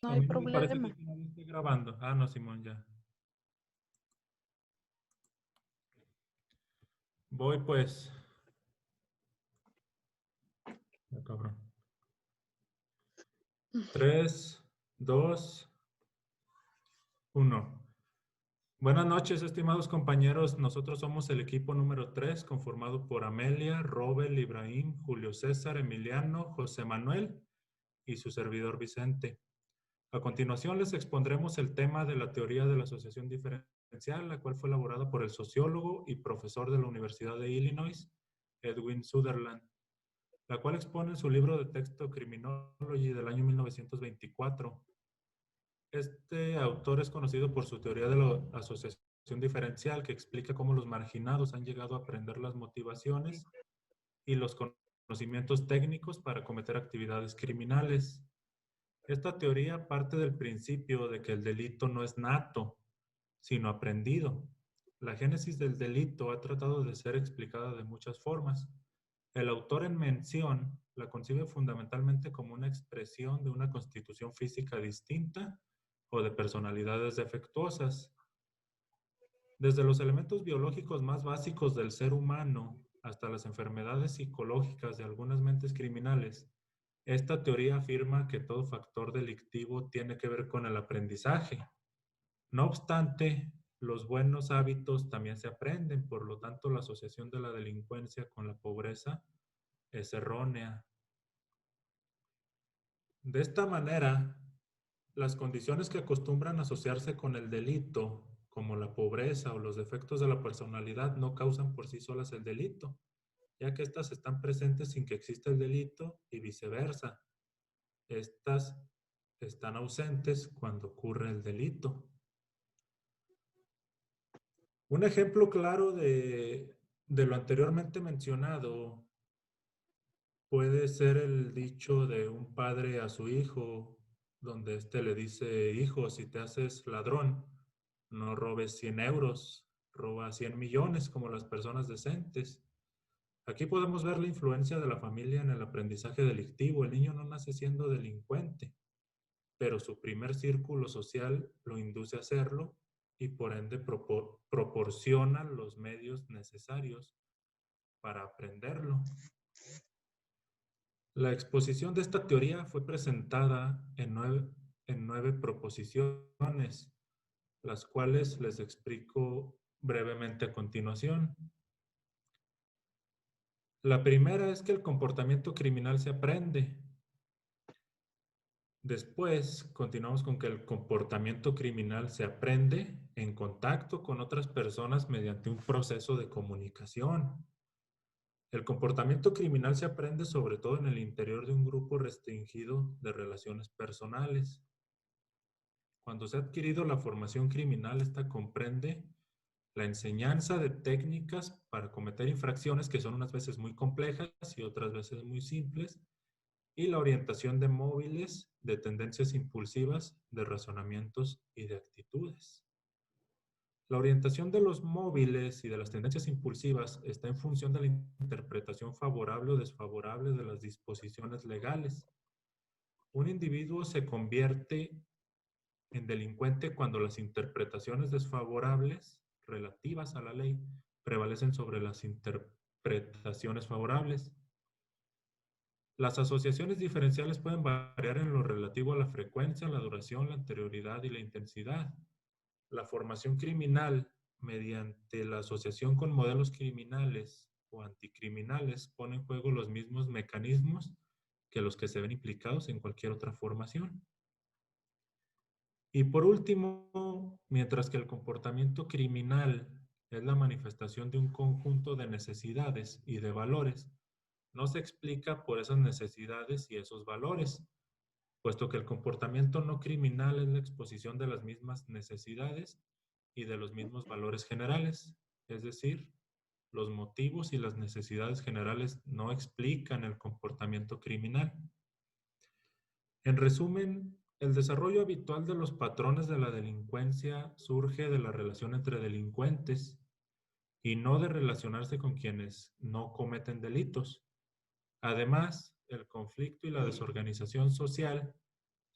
No A hay mí no me parece problema. que no esté grabando. Ah, no, Simón, ya. Voy pues. Ah, cabrón. 3, 2, 1. Buenas noches, estimados compañeros. Nosotros somos el equipo número 3, conformado por Amelia, Robel, Ibrahim, Julio César, Emiliano, José Manuel y su servidor Vicente. A continuación les expondremos el tema de la teoría de la asociación diferencial, la cual fue elaborada por el sociólogo y profesor de la Universidad de Illinois, Edwin Sutherland, la cual expone en su libro de texto Criminology del año 1924. Este autor es conocido por su teoría de la asociación diferencial, que explica cómo los marginados han llegado a aprender las motivaciones y los conocimientos técnicos para cometer actividades criminales. Esta teoría parte del principio de que el delito no es nato, sino aprendido. La génesis del delito ha tratado de ser explicada de muchas formas. El autor en mención la concibe fundamentalmente como una expresión de una constitución física distinta o de personalidades defectuosas. Desde los elementos biológicos más básicos del ser humano hasta las enfermedades psicológicas de algunas mentes criminales, esta teoría afirma que todo factor delictivo tiene que ver con el aprendizaje. No obstante, los buenos hábitos también se aprenden, por lo tanto, la asociación de la delincuencia con la pobreza es errónea. De esta manera, las condiciones que acostumbran asociarse con el delito, como la pobreza o los defectos de la personalidad, no causan por sí solas el delito, ya que éstas están presentes sin que exista el delito y viceversa. Estas están ausentes cuando ocurre el delito. Un ejemplo claro de lo anteriormente mencionado puede ser el dicho de un padre a su hijo, donde éste le dice: hijo, si te haces ladrón, no robes 100 euros, roba 100 millones como las personas decentes. Aquí podemos ver la influencia de la familia en el aprendizaje delictivo. El niño no nace siendo delincuente, pero su primer círculo social lo induce a hacerlo y por ende proporciona los medios necesarios para aprenderlo. La exposición de esta teoría fue presentada en nueve proposiciones, las cuales les explico brevemente a continuación. La primera es que el comportamiento criminal se aprende. Después, continuamos con que el comportamiento criminal se aprende en contacto con otras personas mediante un proceso de comunicación. El comportamiento criminal se aprende sobre todo en el interior de un grupo restringido de relaciones personales. Cuando se ha adquirido la formación criminal, esta comprende la enseñanza de técnicas para cometer infracciones que son unas veces muy complejas y otras veces muy simples, y la orientación de móviles, de tendencias impulsivas, de razonamientos y de actitudes. La orientación de los móviles y de las tendencias impulsivas está en función de la interpretación favorable o desfavorable de las disposiciones legales. Un individuo se convierte en delincuente cuando las interpretaciones desfavorables relativas a la ley prevalecen sobre las interpretaciones favorables. Las asociaciones diferenciales pueden variar en lo relativo a la frecuencia, la duración, la anterioridad y la intensidad. La formación criminal mediante la asociación con modelos criminales o anticriminales pone en juego los mismos mecanismos que los que se ven implicados en cualquier otra formación. Y por último, mientras que el comportamiento criminal es la manifestación de un conjunto de necesidades y de valores, no se explica por esas necesidades y esos valores, puesto que el comportamiento no criminal es la exposición de las mismas necesidades y de los mismos valores generales, es decir, los motivos y las necesidades generales no explican el comportamiento criminal. En resumen, el desarrollo habitual de los patrones de la delincuencia surge de la relación entre delincuentes y no de relacionarse con quienes no cometen delitos. Además, el conflicto y la desorganización social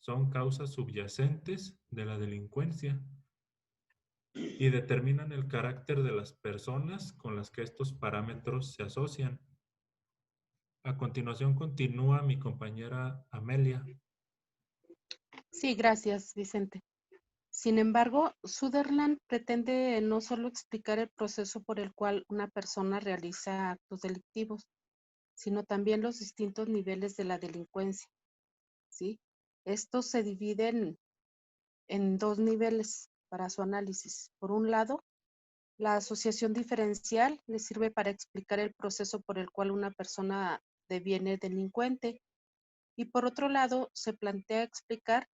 son causas subyacentes de la delincuencia y determinan el carácter de las personas con las que estos parámetros se asocian. A continuación continúa mi compañera Amelia. Sí, gracias, Vicente. Sin embargo, Sutherland pretende no solo explicar el proceso por el cual una persona realiza actos delictivos, sino también los distintos niveles de la delincuencia, ¿sí? Estos se dividen en dos niveles para su análisis. Por un lado, la asociación diferencial le sirve para explicar el proceso por el cual una persona deviene delincuente, y por otro lado, se plantea explicar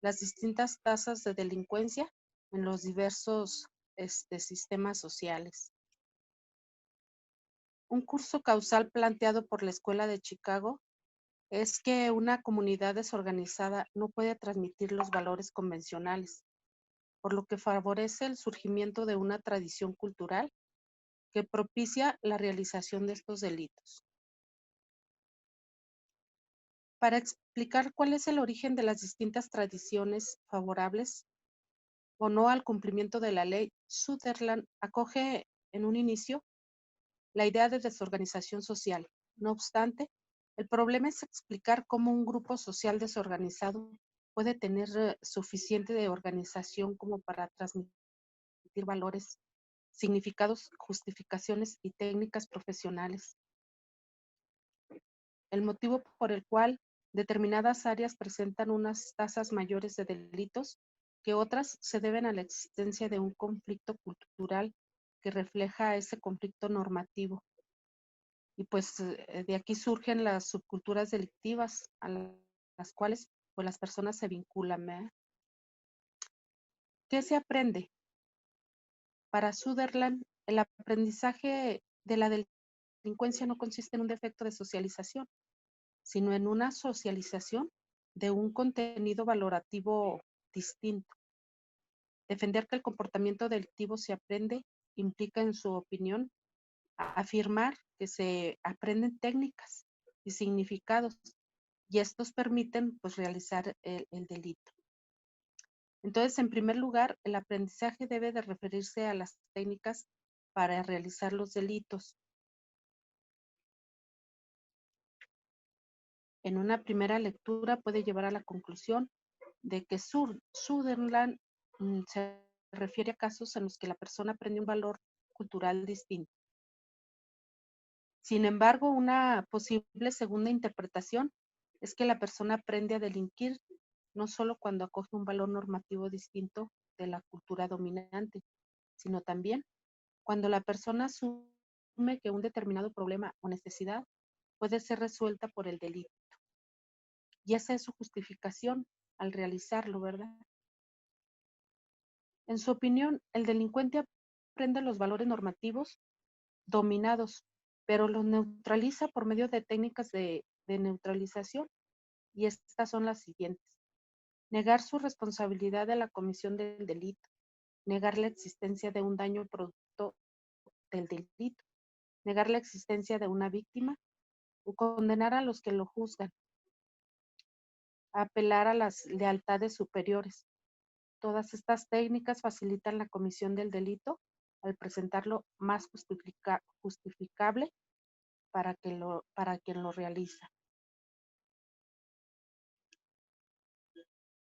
las distintas tasas de delincuencia en los diversos sistemas sociales. Un curso causal planteado por la Escuela de Chicago es que una comunidad desorganizada no puede transmitir los valores convencionales, por lo que favorece el surgimiento de una tradición cultural que propicia la realización de estos delitos. Para explicar cuál es el origen de las distintas tradiciones favorables o no al cumplimiento de la ley, Sutherland acoge en un inicio la idea de desorganización social. No obstante, el problema es explicar cómo un grupo social desorganizado puede tener suficiente de organización como para transmitir valores, significados, justificaciones y técnicas profesionales. El motivo por el cual determinadas áreas presentan unas tasas mayores de delitos que otras se deben a la existencia de un conflicto cultural que refleja ese conflicto normativo. Y pues de aquí surgen las subculturas delictivas a las cuales pues las personas se vinculan, ¿verdad? ¿Qué se aprende? Para Sutherland, el aprendizaje de la delincuencia no consiste en un defecto de socialización, sino en una socialización de un contenido valorativo distinto. Defender que el comportamiento delictivo se aprende implica, en su opinión, afirmar que se aprenden técnicas y significados y estos permiten pues realizar el delito. Entonces, en primer lugar, el aprendizaje debe de referirse a las técnicas para realizar los delitos. En una primera lectura puede llevar a la conclusión de que Sutherland se refiere a casos en los que la persona aprende un valor cultural distinto. Sin embargo, una posible segunda interpretación es que la persona aprende a delinquir no solo cuando acoge un valor normativo distinto de la cultura dominante, sino también cuando la persona asume que un determinado problema o necesidad puede ser resuelta por el delito. Y esa es su justificación al realizarlo, ¿verdad? En su opinión, el delincuente aprende los valores normativos dominados, pero los neutraliza por medio de técnicas de neutralización, y estas son las siguientes: negar su responsabilidad de la comisión del delito, negar la existencia de un daño producto del delito, negar la existencia de una víctima o condenar a los que lo juzgan, apelar a las lealtades superiores. Todas estas técnicas facilitan la comisión del delito al presentarlo más justificable para quien lo realiza.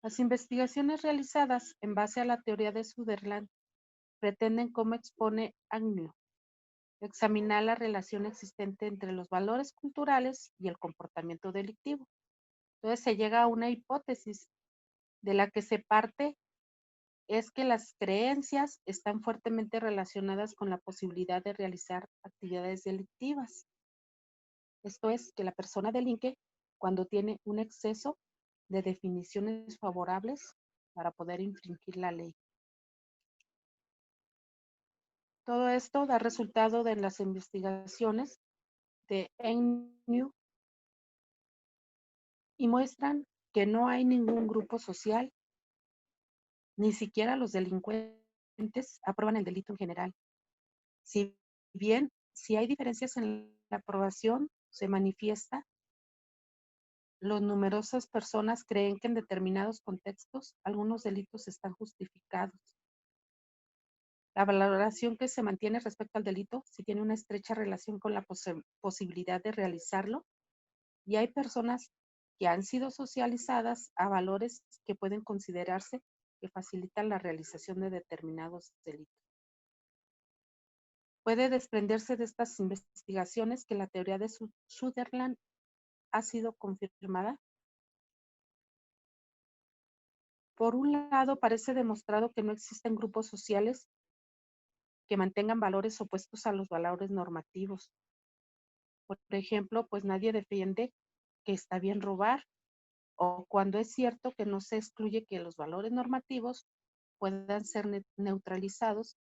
Las investigaciones realizadas en base a la teoría de Sutherland pretenden, como expone Agnew, examinar la relación existente entre los valores culturales y el comportamiento delictivo. Entonces se llega a una hipótesis de la que se parte es que las creencias están fuertemente relacionadas con la posibilidad de realizar actividades delictivas. Esto es, que la persona delinque cuando tiene un exceso de definiciones favorables para poder infringir la ley. Todo esto da resultado de las investigaciones de Agnew y muestran que no hay ningún grupo social, ni siquiera los delincuentes aprueban el delito en general. Si bien si hay diferencias en la aprobación, se manifiesta Las numerosas personas creen que en determinados contextos algunos delitos están justificados. La valoración que se mantiene respecto al delito si tiene una estrecha relación con la posibilidad de realizarlo, y hay personas que han sido socializadas a valores que pueden considerarse que facilitan la realización de determinados delitos. Puede desprenderse de estas investigaciones que la teoría de Sutherland ha sido confirmada. Por un lado, parece demostrado que no existen grupos sociales que mantengan valores opuestos a los valores normativos. Por ejemplo, pues nadie defiende que está bien robar, o cuando es cierto que no se excluye que los valores normativos puedan ser neutralizados.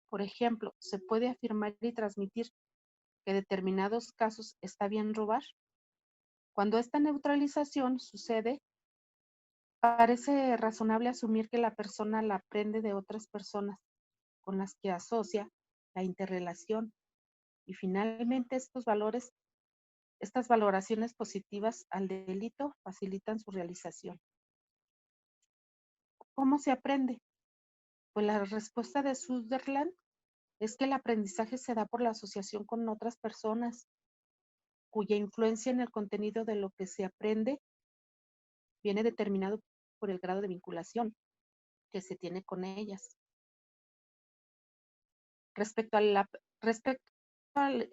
Por ejemplo, se puede afirmar y transmitir que en determinados casos está bien robar. Cuando esta neutralización sucede, parece razonable asumir que la persona la aprende de otras personas con las que asocia la interrelación, y finalmente estas valoraciones positivas al delito facilitan su realización. ¿Cómo se aprende? Pues la respuesta de Sutherland es que el aprendizaje se da por la asociación con otras personas, cuya influencia en el contenido de lo que se aprende viene determinado por el grado de vinculación que se tiene con ellas. Respecto al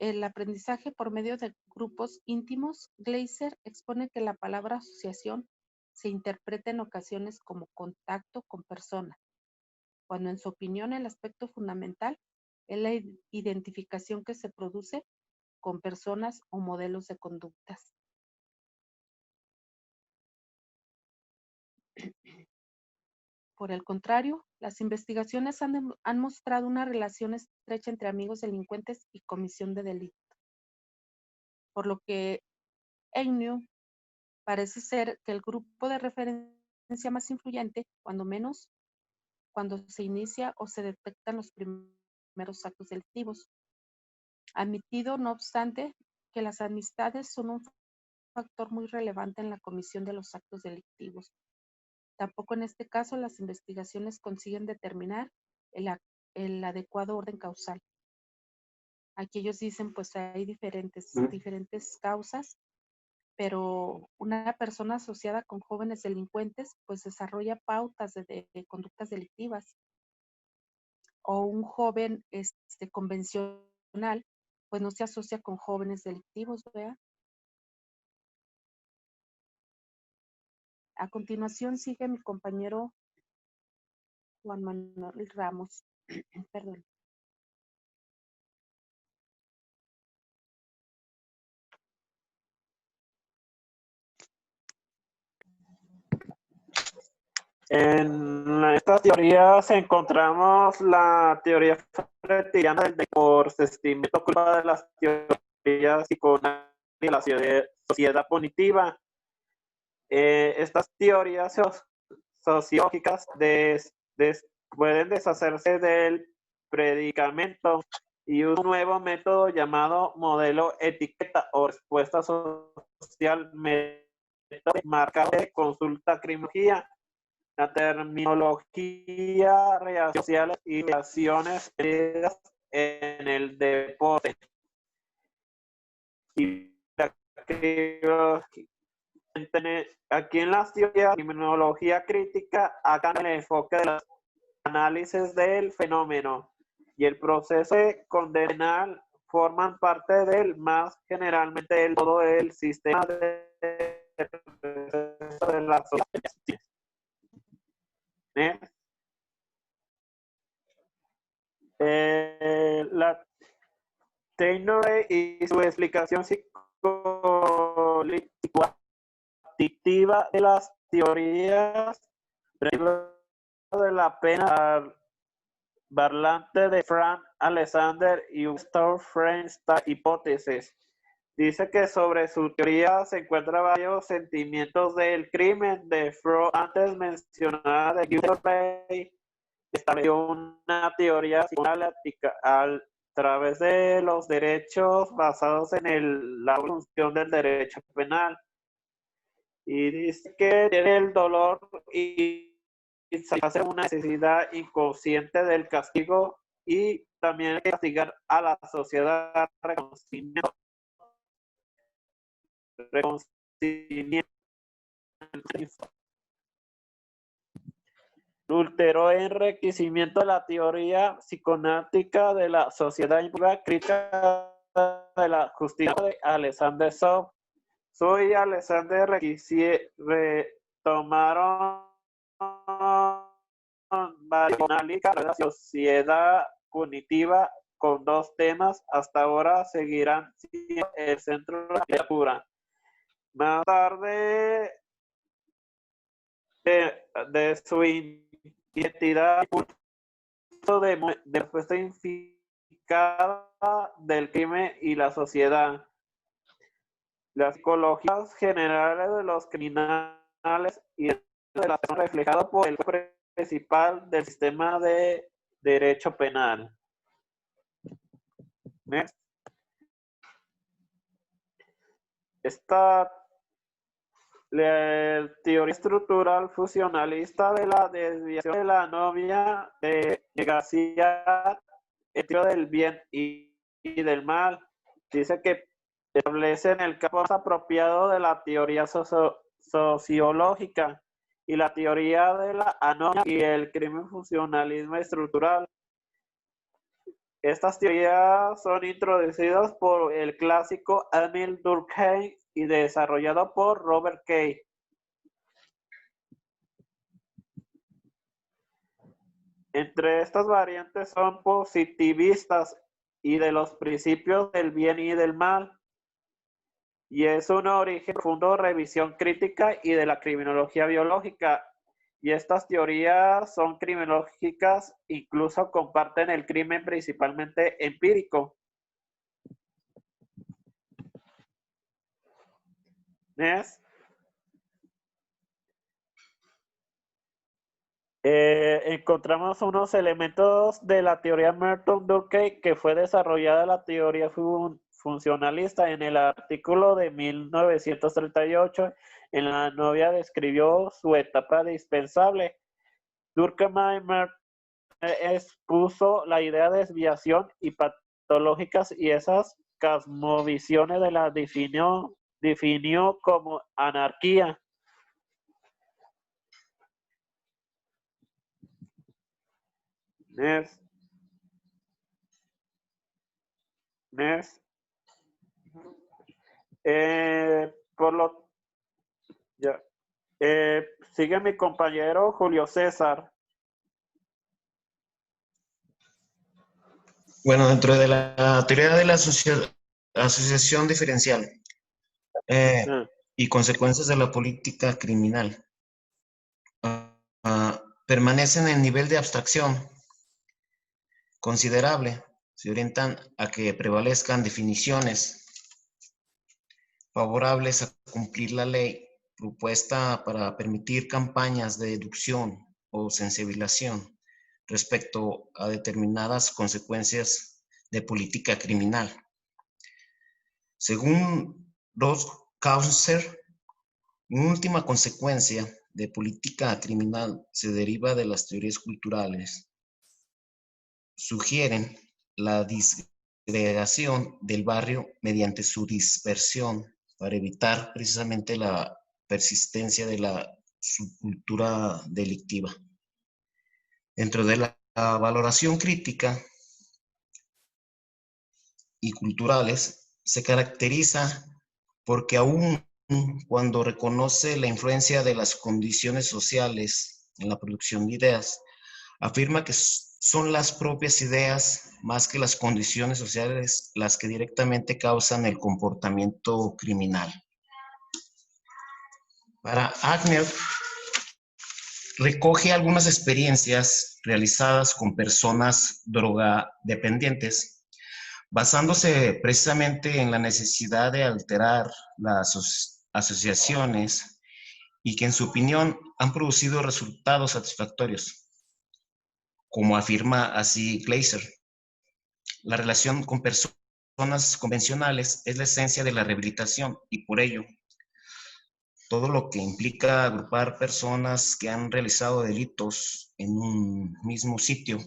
el aprendizaje por medio de grupos íntimos, Gleiser expone que la palabra asociación se interpreta en ocasiones como contacto con personas, cuando en su opinión el aspecto fundamental es la identificación que se produce con personas o modelos de conductas. Por el contrario, las investigaciones han mostrado una relación estrecha entre amigos delincuentes y comisión de delito, por lo que Agnew parece ser que el grupo de referencia más influyente, cuando menos, cuando se inicia o se detectan los primeros actos delictivos. Admitido, no obstante, que las amistades son un factor muy relevante en la comisión de los actos delictivos. Tampoco en este caso las investigaciones consiguen determinar el adecuado orden causal. Aquí ellos dicen, pues hay diferentes causas, pero una persona asociada con jóvenes delincuentes, pues desarrolla pautas de conductas delictivas. O un joven convencional, pues no se asocia con jóvenes delictivos, ¿verdad? A continuación sigue mi compañero Juan Manuel Ramos. Perdón. En estas teorías encontramos la teoría freiriana del desestimiento culpa de las teorías psicoanalistas y la sociedad punitiva. Estas teorías sociológicas pueden deshacerse del predicamento y un nuevo método llamado modelo etiqueta o respuesta social, método marcado de consulta criminología. La terminología, reacciones sociales y reacciones en el deporte. Y aquí en las teorías de criminología crítica, acá en el enfoque de los análisis del fenómeno y el proceso de condenar forman parte del más generalmente del todo el sistema de la sociedad. La Taylor y su explicación psicoactiva de las teorías de la pena Barlante de Frank Alexander y Gustav frente esta hipótesis. Dice que sobre su teoría se encuentran varios sentimientos del crimen de Freud antes mencionada de Gilbert. Estableció una teoría psicoanalítica a través de los derechos basados en la función del derecho penal. Y dice que tiene el dolor y satisface una necesidad inconsciente del castigo y también hay que castigar a la sociedad. Reconciliamiento. Lutero, enriquecimiento de la teoría psicoanalítica de la sociedad y crítica de la justicia de Alexander Soff. Soy Alexander retomaron de la sociedad cognitiva con dos temas. Hasta ahora seguirán siendo el centro de la literatura. Más tarde de su identidad y punto de respuesta unificada del crimen y la sociedad. Las psicologías generales de los criminales y de la reflejado por el principal del sistema de derecho penal. Next. Esta la teoría estructural funcionalista de la desviación de la novia de negación entre del bien y del mal dice que establece en el campo más apropiado de la teoría sociológica y la teoría de la anomia y el crimen funcionalismo estructural. Estas teorías son introducidas por el clásico Emil Durkheim y desarrollado por Robert Kay. Entre estas variantes son positivistas y de los principios del bien y del mal. Y es un origen profundo de revisión crítica y de la criminología biológica. Y estas teorías son criminológicas, incluso comparten el crimen principalmente empírico. ¿Ves? Encontramos unos elementos de la teoría Merton Durkheim que fue desarrollada la teoría funcionalista en el artículo de 1938. En la novia describió su etapa dispensable. Durkheim expuso la idea de desviación y patológicas y esas cosmovisiones de la definió como anarquía. Next. Sigue mi compañero Julio César. Bueno, dentro de la teoría de la asociación diferencial y consecuencias de la política criminal, permanecen en nivel de abstracción considerable. Se orientan a que prevalezcan definiciones favorables a cumplir la ley propuesta para permitir campañas de deducción o sensibilización respecto a determinadas consecuencias de política criminal. Según Rosskauser, una última consecuencia de política criminal se deriva de las teorías culturales. Sugieren la disgregación del barrio mediante su dispersión para evitar precisamente la persistencia de la subcultura delictiva. Dentro de la valoración crítica y culturales se caracteriza porque aún cuando reconoce la influencia de las condiciones sociales en la producción de ideas, afirma que son las propias ideas más que las condiciones sociales las que directamente causan el comportamiento criminal. Para Agner, recoge algunas experiencias realizadas con personas drogadependientes, basándose precisamente en la necesidad de alterar las asociaciones y que en su opinión han producido resultados satisfactorios. Como afirma así Glaser, la relación con personas convencionales es la esencia de la rehabilitación y por ello todo lo que implica agrupar personas que han realizado delitos en un mismo sitio,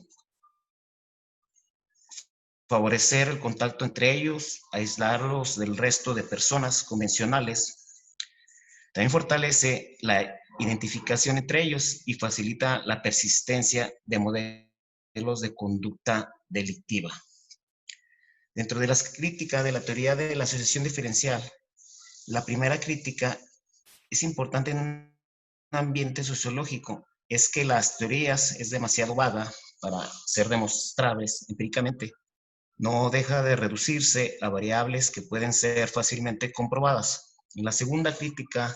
favorecer el contacto entre ellos, aislarlos del resto de personas convencionales. También fortalece la identificación entre ellos y facilita la persistencia de modelos de conducta delictiva. Dentro de las críticas de la teoría de la asociación diferencial, la primera crítica es importante en un ambiente sociológico, es que las teorías es demasiado vaga para ser demostrables empíricamente. No deja de reducirse a variables que pueden ser fácilmente comprobadas. La segunda crítica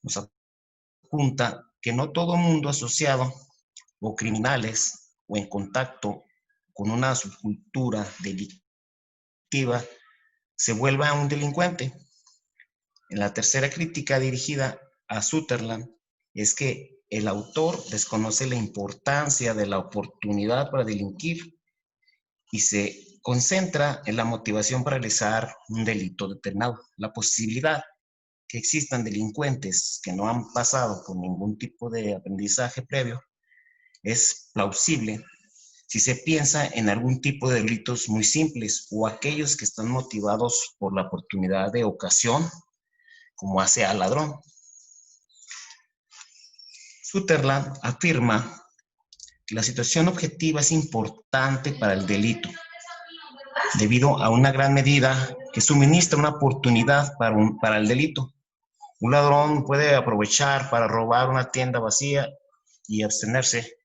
nos apunta que no todo mundo asociado o criminales o en contacto con una subcultura delictiva se vuelva un delincuente. En la tercera crítica dirigida a Sutherland es que el autor desconoce la importancia de la oportunidad para delinquir y se concentra en la motivación para realizar un delito determinado. La posibilidad que existan delincuentes que no han pasado por ningún tipo de aprendizaje previo es plausible si se piensa en algún tipo de delitos muy simples o aquellos que están motivados por la oportunidad de ocasión, como hace al ladrón. Sutherland afirma que la situación objetiva es importante para el delito, debido a una gran medida que suministra una oportunidad para el delito. Un ladrón puede aprovechar para robar una tienda vacía y abstenerse.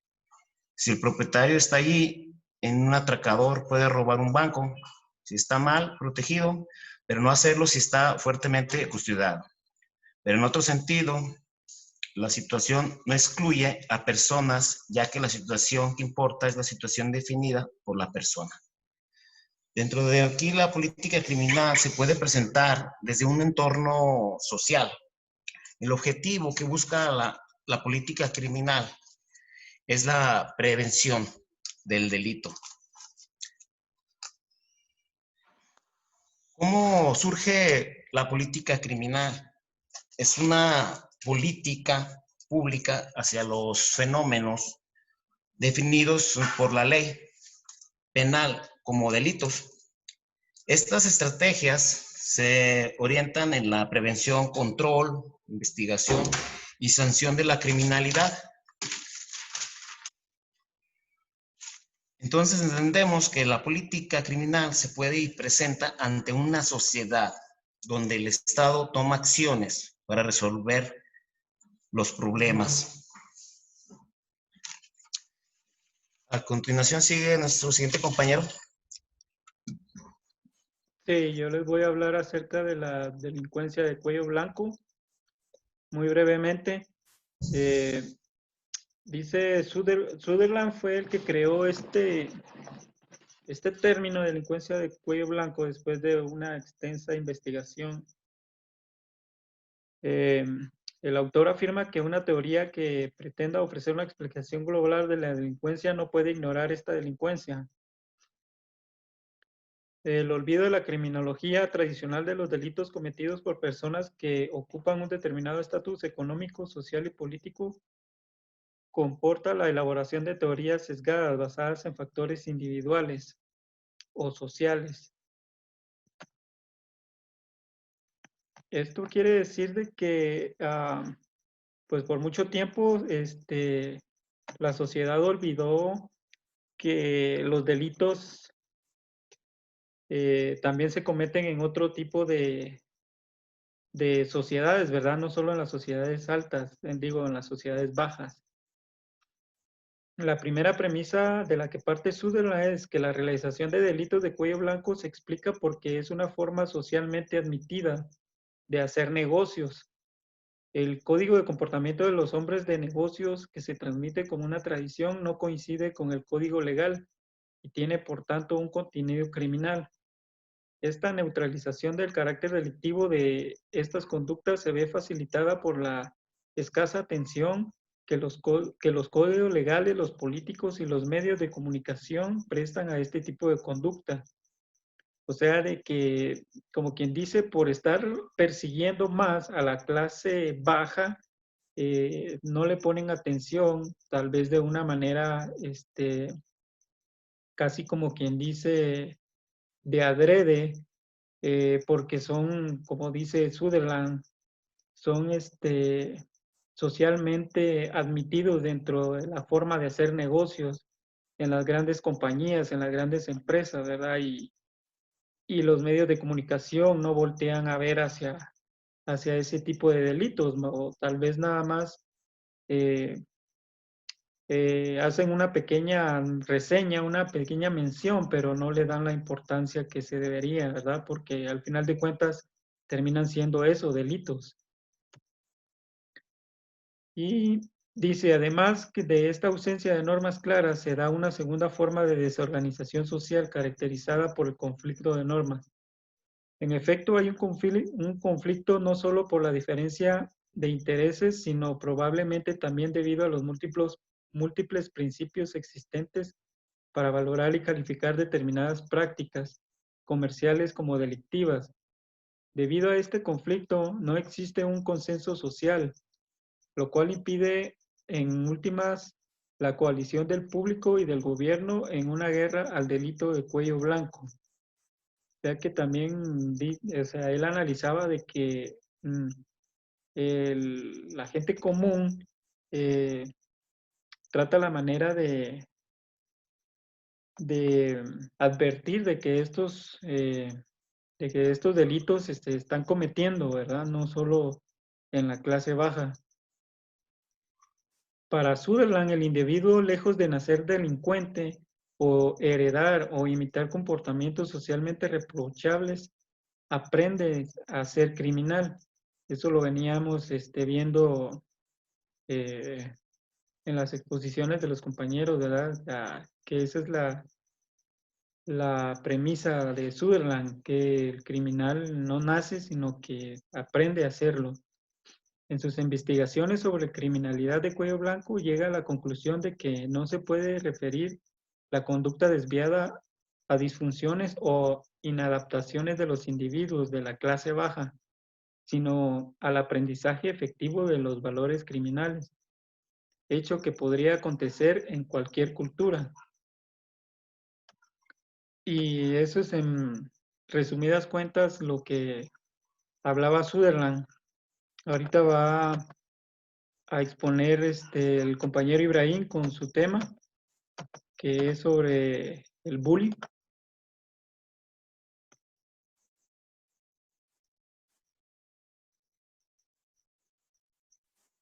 Si el propietario está allí, en un atracador puede robar un banco, si está mal protegido, pero no hacerlo si está fuertemente custodiado. Pero en otro sentido, la situación no excluye a personas, ya que la situación que importa es la situación definida por la persona. Dentro de aquí, la política criminal se puede presentar desde un entorno social. El objetivo que busca la política criminal es la prevención del delito. ¿Cómo surge la política criminal? Es una política pública hacia los fenómenos definidos por la ley penal como delitos. Estas estrategias se orientan en la prevención, control, investigación y sanción de la criminalidad. Entonces entendemos que la política criminal se puede y presenta ante una sociedad donde el Estado toma acciones para resolver los problemas. A continuación sigue nuestro siguiente compañero. Sí, yo les voy a hablar acerca de la delincuencia de cuello blanco, muy brevemente. Dice Sutherland fue el que creó este término de delincuencia de cuello blanco después de una extensa investigación. El autor afirma que una teoría que pretenda ofrecer una explicación global de la delincuencia no puede ignorar esta delincuencia. El olvido de la criminología tradicional de los delitos cometidos por personas que ocupan un determinado estatus económico, social y político comporta la elaboración de teorías sesgadas basadas en factores individuales o sociales. Esto quiere decir de que, pues por mucho tiempo, la sociedad olvidó que los delitos también se cometen en otro tipo de sociedades, ¿verdad? No solo en las sociedades altas, digo, en las sociedades bajas. La primera premisa de la que parte Sutherland es que la realización de delitos de cuello blanco se explica porque es una forma socialmente admitida de hacer negocios. El código de comportamiento de los hombres de negocios que se transmite como una tradición no coincide con el código legal y tiene por tanto un contenido criminal. Esta neutralización del carácter delictivo de estas conductas se ve facilitada por la escasa atención que los códigos legales, los políticos y los medios de comunicación prestan a este tipo de conducta. O sea, de que, como quien dice, por estar persiguiendo más a la clase baja, no le ponen atención, tal vez de una manera, casi como quien dice, de adrede, porque son, como dice Sutherland, son socialmente admitidos dentro de la forma de hacer negocios en las grandes compañías, en las grandes empresas, ¿verdad? Y los medios de comunicación no voltean a ver hacia ese tipo de delitos, o tal vez nada más hacen una pequeña reseña, una pequeña mención, pero no le dan la importancia que se debería, ¿verdad? Porque al final de cuentas terminan siendo eso, delitos. Y dice, además que de esta ausencia de normas claras se da una segunda forma de desorganización social caracterizada por el conflicto de normas. En efecto, hay un conflicto no solo por la diferencia de intereses, sino probablemente también debido a los múltiples principios existentes para valorar y calificar determinadas prácticas comerciales como delictivas. Debido a este conflicto, no existe un consenso social, lo cual impide, en últimas, la coalición del público y del gobierno en una guerra al delito de cuello blanco. O sea que también, o sea, él analizaba de que la gente común trata la manera de advertir de que estos delitos están cometiendo, ¿verdad? No solo en la clase baja. Para Sutherland, el individuo, lejos de nacer delincuente o heredar o imitar comportamientos socialmente reprochables, aprende a ser criminal. Eso lo veníamos viendo en las exposiciones de los compañeros, ¿verdad? Que esa es la premisa de Sutherland, que el criminal no nace, sino que aprende a hacerlo. En sus investigaciones sobre criminalidad de cuello blanco, llega a la conclusión de que no se puede referir la conducta desviada a disfunciones o inadaptaciones de los individuos de la clase baja, sino al aprendizaje efectivo de los valores criminales, hecho que podría acontecer en cualquier cultura. Y eso es en resumidas cuentas lo que hablaba Sutherland. Ahorita va a exponer el compañero Ibrahim con su tema, que es sobre el bullying.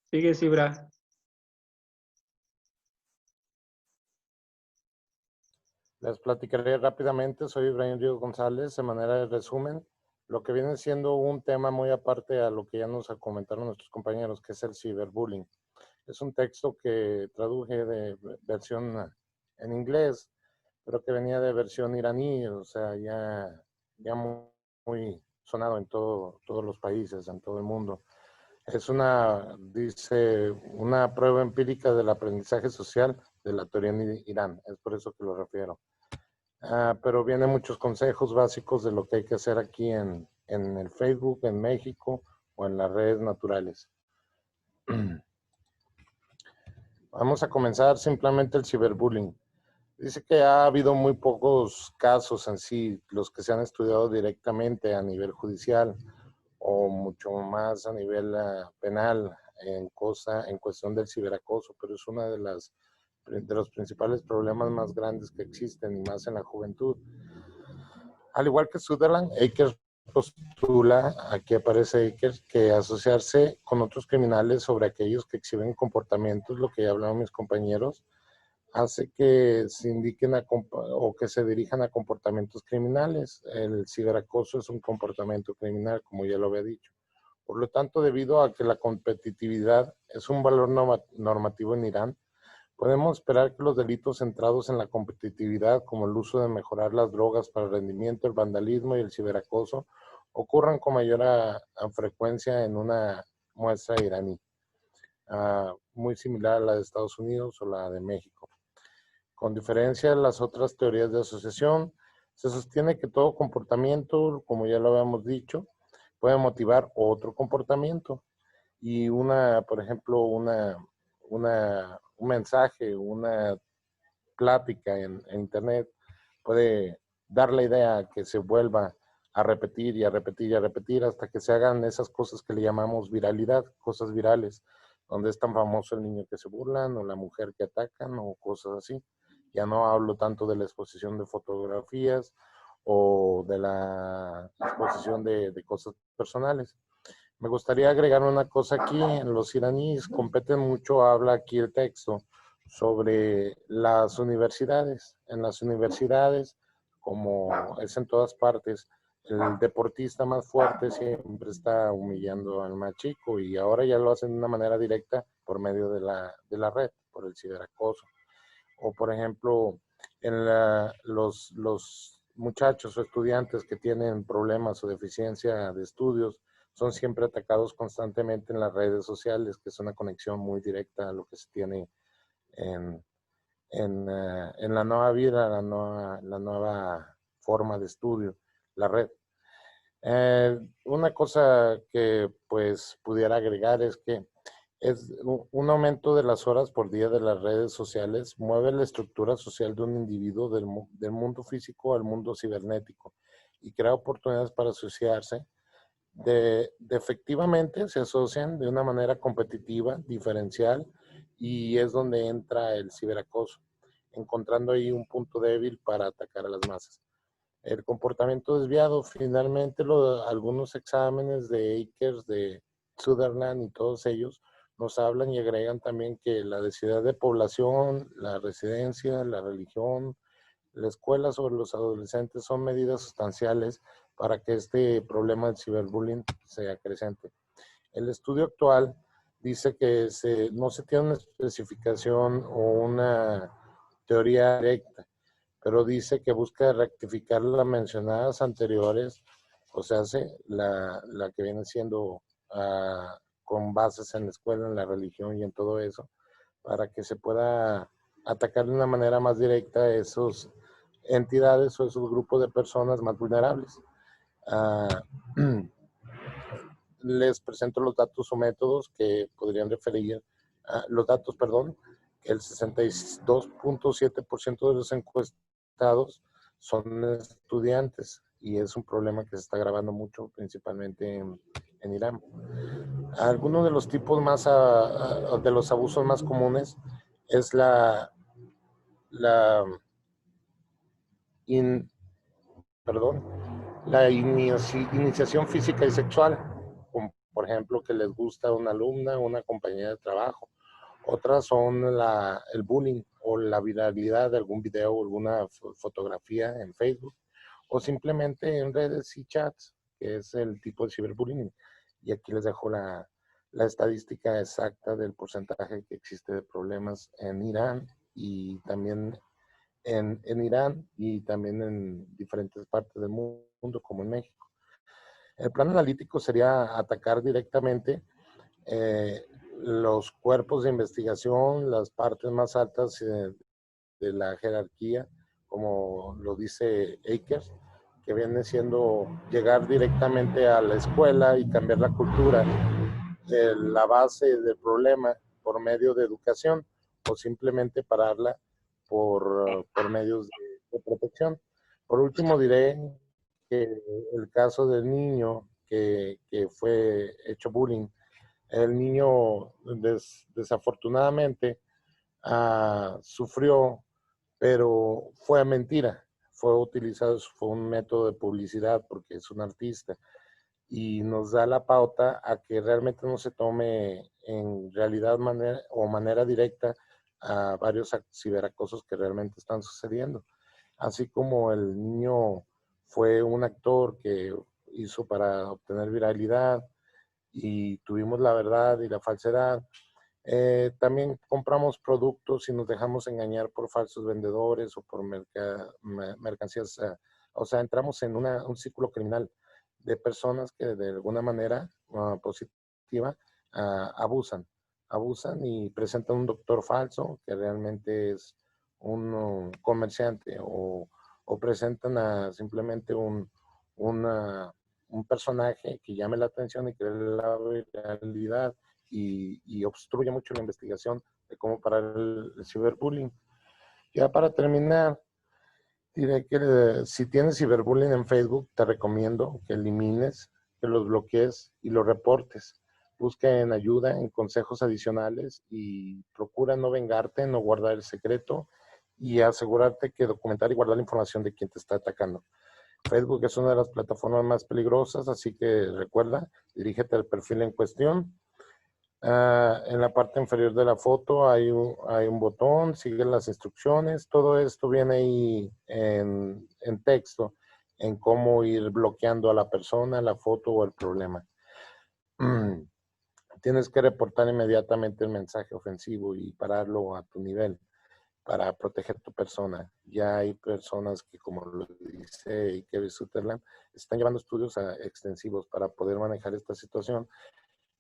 Sigue, Ibra. Les platicaré rápidamente, soy Ibrahim Río González, de manera de resumen, lo que viene siendo un tema muy aparte a lo que ya nos comentaron nuestros compañeros, que es el ciberbullying. Es un texto que traduje de versión en inglés, pero que venía de versión iraní, o sea, ya muy sonado en todos los países, en todo el mundo. Es dice, una prueba empírica del aprendizaje social de la teoría en Irán, es por eso que lo refiero. Pero vienen muchos consejos básicos de lo que hay que hacer aquí en el Facebook, en México o en las redes naturales. Vamos a comenzar simplemente el ciberbullying. Dice que ha habido muy pocos casos en sí, los que se han estudiado directamente a nivel judicial o mucho más a nivel penal en cuestión del ciberacoso, pero es una de los principales problemas más grandes que existen y más en la juventud. Al igual que Sutherland, Akers postula, aquí aparece Akers, que asociarse con otros criminales sobre aquellos que exhiben comportamientos, lo que ya hablaron mis compañeros, hace que se indiquen o que se dirijan a comportamientos criminales. El ciberacoso es un comportamiento criminal, como ya lo había dicho. Por lo tanto, debido a que la competitividad es un valor normativo en Irán, podemos esperar que los delitos centrados en la competitividad, como el uso de mejorar las drogas para el rendimiento, el vandalismo y el ciberacoso, ocurran con mayor frecuencia en una muestra iraní, muy similar a la de Estados Unidos o la de México. Con diferencia de las otras teorías de asociación, Se sostiene que todo comportamiento, como ya lo habíamos dicho, puede motivar otro comportamiento. Y por ejemplo, un mensaje, una plática en internet puede dar la idea que se vuelva a repetir y a repetir y a repetir hasta que se hagan esas cosas que le llamamos viralidad, cosas virales, donde es tan famoso el niño que se burlan o la mujer que atacan o cosas así. Ya no hablo tanto de la exposición de fotografías o de la exposición de cosas personales. Me gustaría agregar una cosa aquí. En los iraníes competen mucho, habla aquí el texto, sobre las universidades. En las universidades, como es en todas partes, el deportista más fuerte siempre está humillando al más chico y ahora ya lo hacen de una manera directa por medio de la red, por el ciberacoso. O por ejemplo, los muchachos o estudiantes que tienen problemas o deficiencia de estudios son siempre atacados constantemente en las redes sociales, que es una conexión muy directa a lo que se tiene en, en la nueva vida, la nueva forma de estudio, la red. Una cosa que pues pudiera agregar es que es un aumento de las horas por día de las redes sociales mueve la estructura social de un individuo del mundo físico al mundo cibernético y crea oportunidades para asociarse. Efectivamente se asocian de una manera competitiva, diferencial, y es donde entra el ciberacoso, encontrando ahí un punto débil para atacar a las masas. El comportamiento desviado, finalmente algunos exámenes de Akers, de Sutherland y todos ellos nos hablan y agregan también que la densidad de población, la residencia, la religión, la escuela sobre los adolescentes son medidas sustanciales para que este problema del ciberbullying se acrecente. El estudio actual dice que no se tiene una especificación o una teoría directa, pero dice que busca rectificar las mencionadas anteriores, o sea, la que viene siendo con bases en la escuela, en la religión y en todo eso, para que se pueda atacar de una manera más directa a esos entidades o esos grupos de personas más vulnerables. Les presento los datos o métodos que podrían referir, los datos, perdón, que el 62.7% de los encuestados son estudiantes y es un problema que se está agravando mucho, principalmente en Irán. Algunos de los tipos más, de los abusos más comunes es la iniciación física y sexual, como por ejemplo que les gusta una alumna, una compañera de trabajo. Otras son el bullying o la viralidad de algún video o alguna fotografía en Facebook o simplemente en redes y chats, que es el tipo de ciberbullying. Y aquí les dejo la estadística exacta del porcentaje que existe de problemas en Irán y también en Irán y también en diferentes partes del mundo, como en México. El plan analítico sería atacar directamente los cuerpos de investigación, las partes más altas de la jerarquía, como lo dice Akers, que viene siendo llegar directamente a la escuela y cambiar la cultura, la base del problema por medio de educación o simplemente pararla por medios de protección. Por último diré que el caso del niño que fue hecho bullying, el niño desafortunadamente sufrió, pero fue mentira, fue utilizado, fue un método de publicidad porque es un artista y nos da la pauta a que realmente no se tome en realidad manera directa a varios ciberacosos que realmente están sucediendo. Así como el niño fue un actor que hizo para obtener viralidad y tuvimos la verdad y la falsedad, también compramos productos y nos dejamos engañar por falsos vendedores o por mercancías. O sea, entramos en un círculo criminal de personas que de alguna manera positiva abusan y presentan un doctor falso que realmente es un comerciante o o presentan a simplemente un personaje que llame la atención y cree la viralidad y obstruye mucho la investigación de cómo parar el ciberbullying. Ya para terminar, diré que si tienes ciberbullying en Facebook, te recomiendo que elimines, que los bloquees y los reportes. Busquen ayuda en consejos adicionales y procura no vengarte, no guardar el secreto y asegurarte que documentar y guardar la información de quien te está atacando. Facebook es una de las plataformas más peligrosas, así que recuerda, dirígete al perfil en cuestión. En la parte inferior de la foto hay un botón, sigue las instrucciones, todo esto viene ahí en texto, en cómo ir bloqueando a la persona, la foto o el problema. Tienes que reportar inmediatamente el mensaje ofensivo y pararlo a tu nivel para proteger tu persona. Ya hay personas que, como lo dice Kevin Sutherland, están llevando estudios extensivos para poder manejar esta situación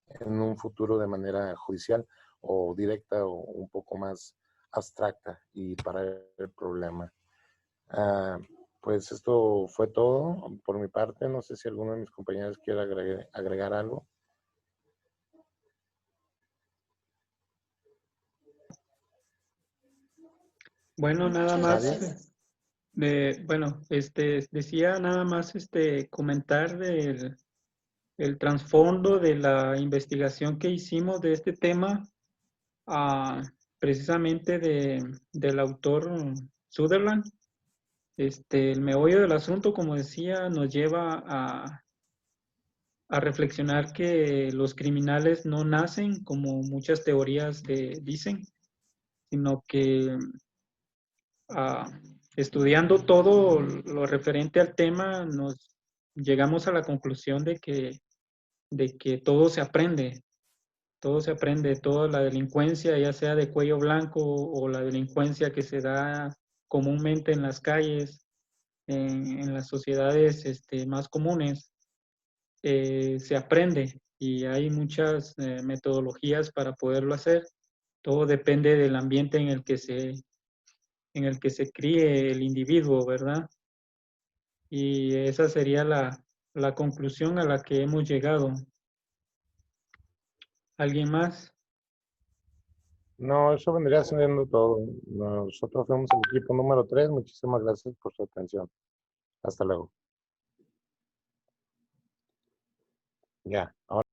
en un futuro de manera judicial o directa o un poco más abstracta y para el problema. Pues esto fue todo por mi parte. No sé si alguno de mis compañeros quiere agregar algo. Bueno, nada Muchas más, gracias. decía nada más comentar el trasfondo de la investigación que hicimos de este tema, precisamente del autor Sutherland. El meollo del asunto, como decía, nos lleva a reflexionar que los criminales no nacen como muchas teorías dicen, sino que estudiando todo lo referente al tema, nos llegamos a la conclusión de que todo se aprende, toda la delincuencia, ya sea de cuello blanco o la delincuencia que se da comúnmente en las calles, en las sociedades más comunes, se aprende y hay muchas metodologías para poderlo hacer. Todo depende del ambiente en el que se críe el individuo, ¿verdad? Y esa sería la conclusión a la que hemos llegado. ¿Alguien más? No, eso vendría siendo todo. Nosotros fuimos el equipo número 3. Muchísimas gracias por su atención. Hasta luego. Ya. Ahora